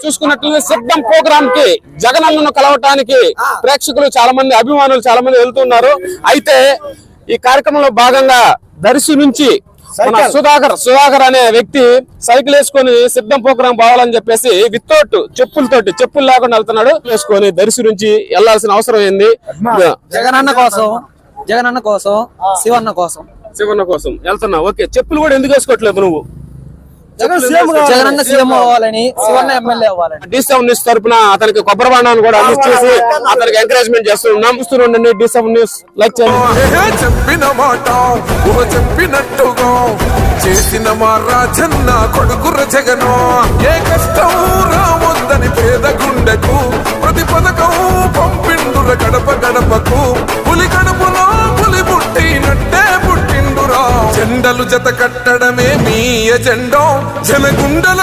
చూసుకున్నట్లయితే సిద్ధం ప్రోగ్రామ్ కి జగనన్నను కలవటానికి ప్రేక్షకులు చాలా మంది, అభిమానులు చాలా మంది వెళ్తున్నారు. అయితే ఈ కార్యక్రమంలో భాగంగా దర్శి నుంచి మన సుధాకర్ అనే వ్యక్తి సైకిల్ వేసుకొని సిద్ధం ప్రోగ్రాం పోవాలని చెప్పేసి వితౌట్ చెప్పులు లేకుండా వెళ్తున్నాడు. వేసుకొని దర్శి నుంచి వెళ్లాల్సిన అవసరం ఏంది? జగనన్న కోసం శివన్న కోసం వెళ్తున్నా. ఓకే, చెప్పులు కూడా ఎందుకు వేసుకోవట్లేదు నువ్వు? జగనన్న సీఎం అవ్వాలని, శివన్న ఎమ్మెల్యే అవ్వాలని. D7 న్యూస్ తరపున అతనికి కొబ్బరి బాండాన్ని కూడా అందించేసి అతనికి ఎంకరేజ్మెంట్ చేస్తున్నాం. చూస్తుండండి D7 న్యూస్, లైక్ చేయండి. చెప్పిన మాట చెప్పినట్టుగా చేసిన మా రాజన్న కొడుకుర జగను. ఏ కష్టం రావద్దని పేద గుండెకు ప్రతి పథకం పంపిండుర గడప గడపకు. పులి గడపలో పులి పుట్టినట్టే పుట్టిండురా. జెండలు జత కట్టడమే మీ ఎజెండో, జనగుండల